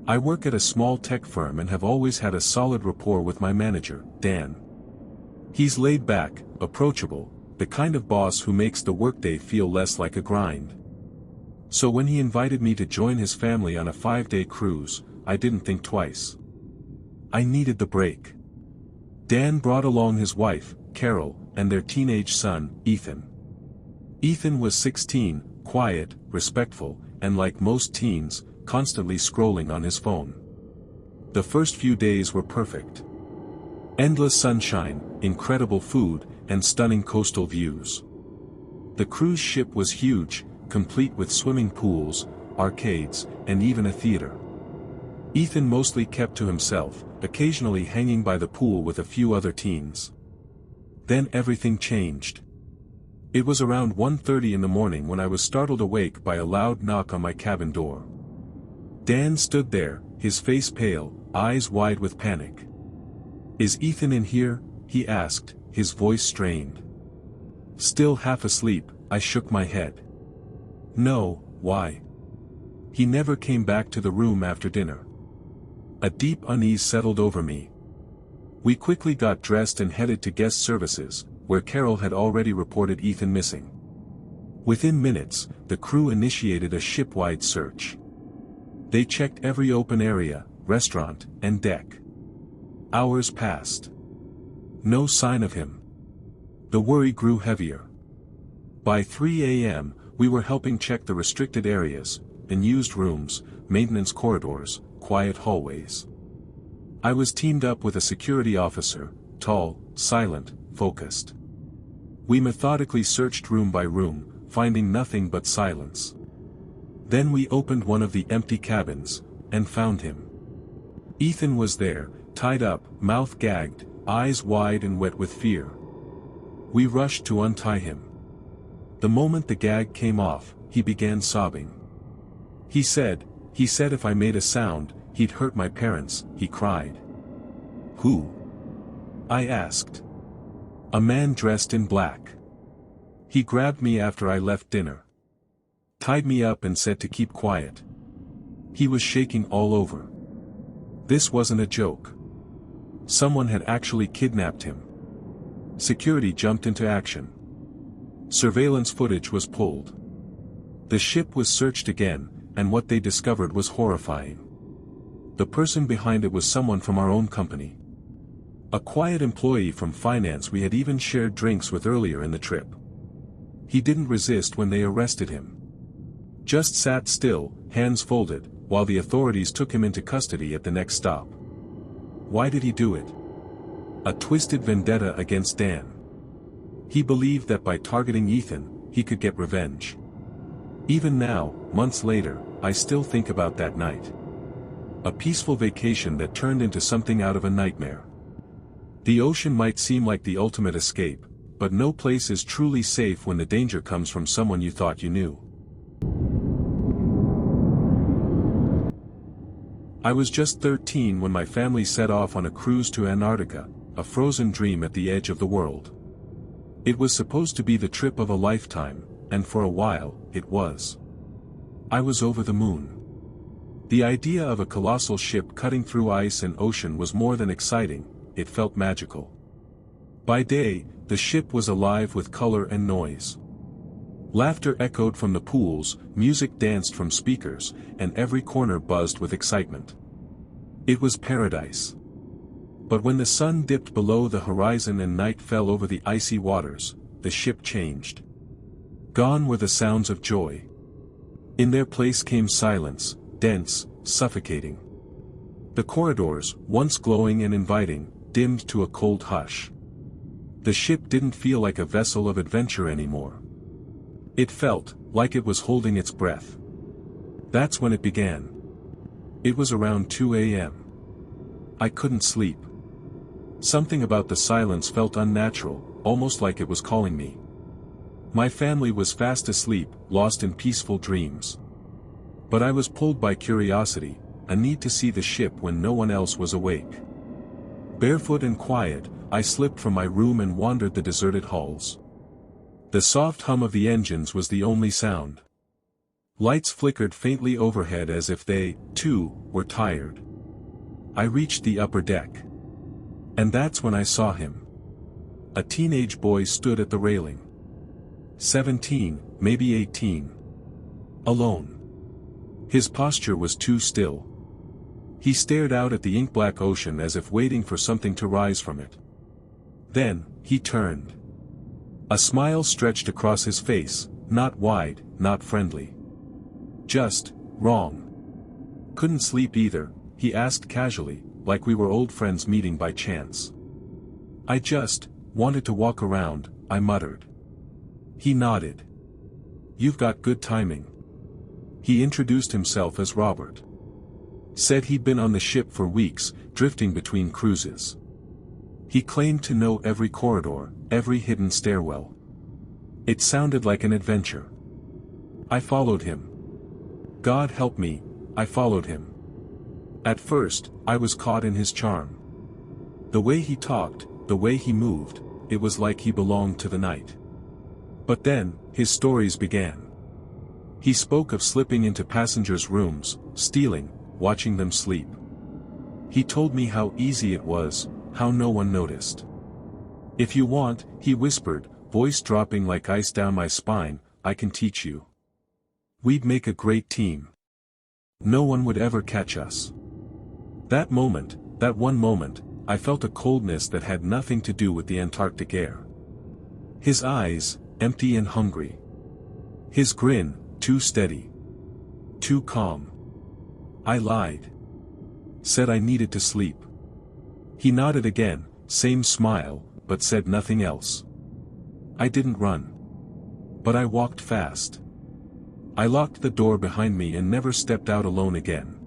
I work at a small tech firm and have always had a solid rapport with my manager, Dan. He's laid back, approachable, the kind of boss who makes the workday feel less like a grind. So when he invited me to join his family on a 5-day cruise, I didn't think twice. I needed the break. Dan brought along his wife, Carol, and their teenage son, Ethan. Ethan was 16, quiet, respectful, and like most teens, constantly scrolling on his phone. The first few days were perfect. Endless sunshine, incredible food, and stunning coastal views. The cruise ship was huge, complete with swimming pools, arcades, and even a theater. Ethan mostly kept to himself, occasionally hanging by the pool with a few other teens. Then everything changed. It was around 1:30 in the morning when I was startled awake by a loud knock on my cabin door. Dan stood there, his face pale, eyes wide with panic. "Is Ethan in here?" he asked, his voice strained. Still half asleep, I shook my head. "No, why?" He never came back to the room after dinner. A deep unease settled over me. We quickly got dressed and headed to guest services, where Carol had already reported Ethan missing. Within minutes, the crew initiated a ship-wide search. They checked every open area, restaurant, and deck. Hours passed. No sign of him. The worry grew heavier. By 3 a.m., we were helping check the restricted areas, unused rooms, maintenance corridors, quiet hallways. I was teamed up with a security officer, tall, silent, focused. We methodically searched room by room, finding nothing but silence. Then we opened one of the empty cabins, and found him. Ethan was there, tied up, mouth gagged, eyes wide and wet with fear. We rushed to untie him. The moment the gag came off, he began sobbing. He said if I made a sound, he'd hurt my parents, he cried. "Who?" I asked. "A man dressed in black. He grabbed me after I left dinner. Tied me up and said to keep quiet. He was shaking all over. This wasn't a joke. Someone had actually kidnapped him." Security jumped into action. Surveillance footage was pulled. The ship was searched again, and what they discovered was horrifying. The person behind it was someone from our own company. A quiet employee from finance we had even shared drinks with earlier in the trip. He didn't resist when they arrested him. Just sat still, hands folded, while the authorities took him into custody at the next stop. Why did he do it? A twisted vendetta against Dan. He believed that by targeting Ethan, he could get revenge. Even now, months later, I still think about that night. A peaceful vacation that turned into something out of a nightmare. The ocean might seem like the ultimate escape, but no place is truly safe when the danger comes from someone you thought you knew. I was just 13 when my family set off on a cruise to Antarctica, a frozen dream at the edge of the world. It was supposed to be the trip of a lifetime, and for a while, it was. I was over the moon. The idea of a colossal ship cutting through ice and ocean was more than exciting, it felt magical. By day, the ship was alive with color and noise. Laughter echoed from the pools, music danced from speakers, and every corner buzzed with excitement. It was paradise. But when the sun dipped below the horizon and night fell over the icy waters, the ship changed. Gone were the sounds of joy. In their place came silence, dense, suffocating. The corridors, once glowing and inviting, dimmed to a cold hush. The ship didn't feel like a vessel of adventure anymore. It felt like it was holding its breath. That's when it began. It was around 2 a.m. I couldn't sleep. Something about the silence felt unnatural, almost like it was calling me. My family was fast asleep, lost in peaceful dreams. But I was pulled by curiosity, a need to see the ship when no one else was awake. Barefoot and quiet, I slipped from my room and wandered the deserted halls. The soft hum of the engines was the only sound. Lights flickered faintly overhead as if they, too, were tired. I reached the upper deck. And that's when I saw him. A teenage boy stood at the railing. 17, maybe 18. Alone. His posture was too still. He stared out at the ink-black ocean as if waiting for something to rise from it. Then, he turned. A smile stretched across his face, not wide, not friendly. Just, wrong. Couldn't sleep either, he asked casually, like we were old friends meeting by chance. I just wanted to walk around, I muttered. He nodded. You've got good timing. He introduced himself as Robert. Said he'd been on the ship for weeks, drifting between cruises. He claimed to know every corridor, every hidden stairwell. It sounded like an adventure. I followed him. God help me, I followed him. At first, I was caught in his charm. The way he talked, the way he moved, it was like he belonged to the night. But then, his stories began. He spoke of slipping into passengers' rooms, stealing, watching them sleep. He told me how easy it was, how no one noticed. If you want, he whispered, voice dropping like ice down my spine, I can teach you. We'd make a great team. No one would ever catch us. That moment, that one moment, I felt a coldness that had nothing to do with the Antarctic air. His eyes, empty and hungry. His grin, too steady. Too calm. I lied. Said I needed to sleep. He nodded again, same smile, but said nothing else. I didn't run. But I walked fast. I locked the door behind me and never stepped out alone again.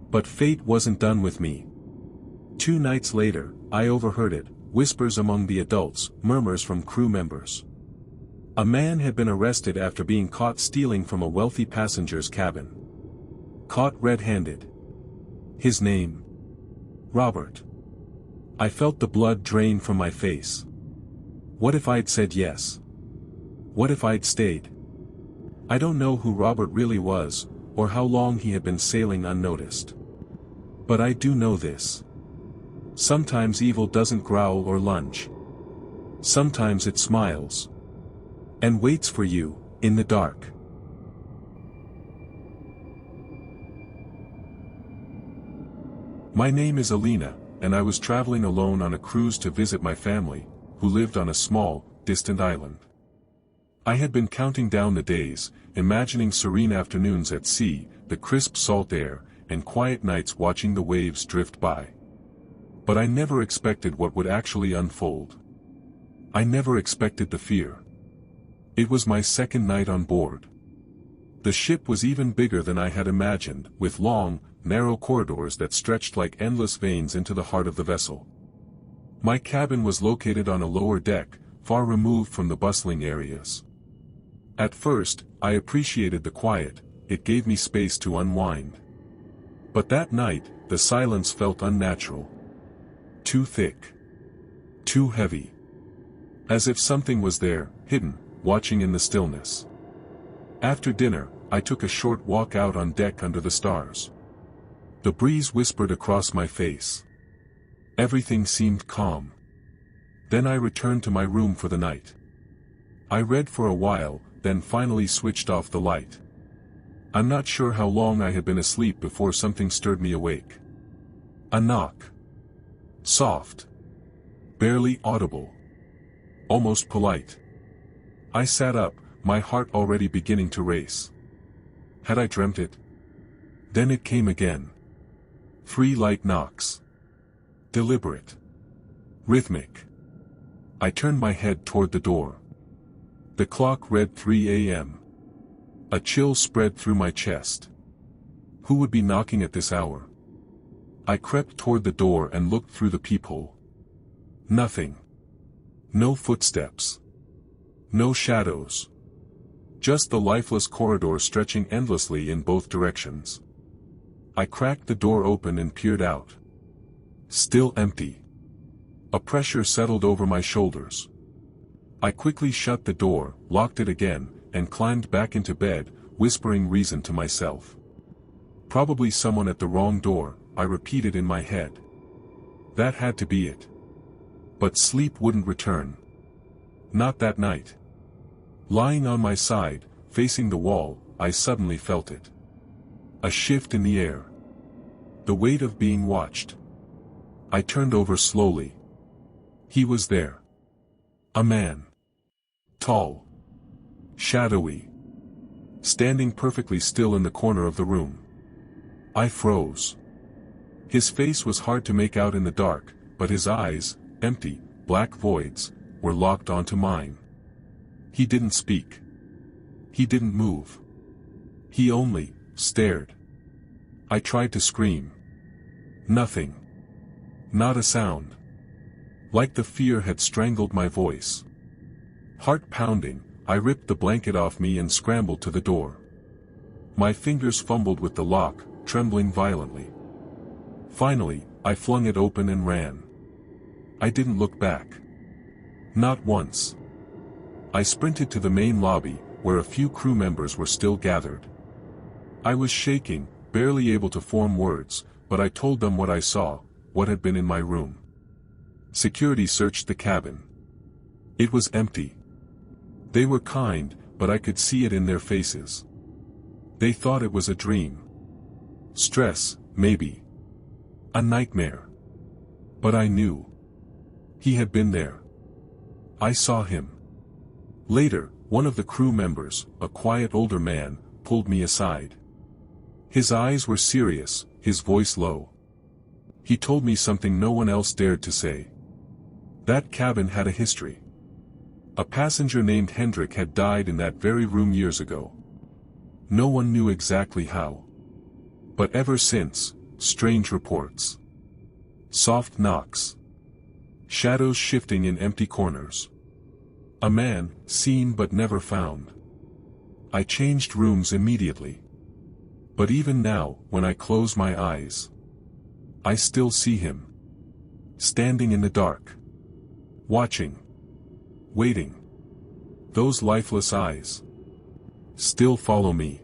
But fate wasn't done with me. 2 nights later, I overheard it, whispers among the adults, murmurs from crew members. A man had been arrested after being caught stealing from a wealthy passenger's cabin. Caught red-handed. His name? Robert. I felt the blood drain from my face. What if I'd said yes? What if I'd stayed? I don't know who Robert really was, or how long he had been sailing unnoticed. But I do know this. Sometimes evil doesn't growl or lunge. Sometimes it smiles. And waits for you, in the dark. My name is Alina, and I was traveling alone on a cruise to visit my family, who lived on a small, distant island. I had been counting down the days, imagining serene afternoons at sea, the crisp salt air, and quiet nights watching the waves drift by. But I never expected what would actually unfold. I never expected the fear. It was my second night on board. The ship was even bigger than I had imagined, with long, narrow corridors that stretched like endless veins into the heart of the vessel. My cabin was located on a lower deck, far removed from the bustling areas. At first, I appreciated the quiet, it gave me space to unwind. But that night, the silence felt unnatural. Too thick. Too heavy. As if something was there, hidden, watching in the stillness. After dinner, I took a short walk out on deck under the stars. The breeze whispered across my face. Everything seemed calm. Then I returned to my room for the night. I read for a while, then finally switched off the light. I'm not sure how long I had been asleep before something stirred me awake. A knock. Soft. Barely audible. Almost polite. I sat up, my heart already beginning to race. Had I dreamt it? Then it came again. 3 light knocks. Deliberate. Rhythmic. I turned my head toward the door. The clock read 3 a.m. A chill spread through my chest. Who would be knocking at this hour? I crept toward the door and looked through the peephole. Nothing. No footsteps. No shadows. Just the lifeless corridor stretching endlessly in both directions. I cracked the door open and peered out. Still empty. A pressure settled over my shoulders. I quickly shut the door, locked it again, and climbed back into bed, whispering reason to myself. Probably someone at the wrong door, I repeated in my head. That had to be it. But sleep wouldn't return. Not that night. Lying on my side, facing the wall, I suddenly felt it. A shift in the air. The weight of being watched. I turned over slowly. He was there. A man. Tall. Shadowy. Standing perfectly still in the corner of the room. I froze. His face was hard to make out in the dark, but his eyes, empty, black voids, were locked onto mine. He didn't speak. He didn't move. He only stared. I tried to scream. Nothing. Not a sound. Like the fear had strangled my voice. Heart pounding, I ripped the blanket off me and scrambled to the door. My fingers fumbled with the lock, trembling violently. Finally, I flung it open and ran. I didn't look back. Not once. I sprinted to the main lobby, where a few crew members were still gathered. I was shaking, barely able to form words, but I told them what I saw, what had been in my room. Security searched the cabin. It was empty. They were kind, but I could see it in their faces. They thought it was a dream. Stress, maybe. A nightmare. But I knew. He had been there. I saw him. Later, one of the crew members, a quiet older man, pulled me aside. His eyes were serious, his voice low. He told me something no one else dared to say. That cabin had a history. A passenger named Hendrik had died in that very room years ago. No one knew exactly how. But ever since, strange reports. Soft knocks. Shadows shifting in empty corners. A man, seen but never found. I changed rooms immediately. But even now, when I close my eyes, I still see him. Standing in the dark. Watching. Waiting. Those lifeless eyes still follow me.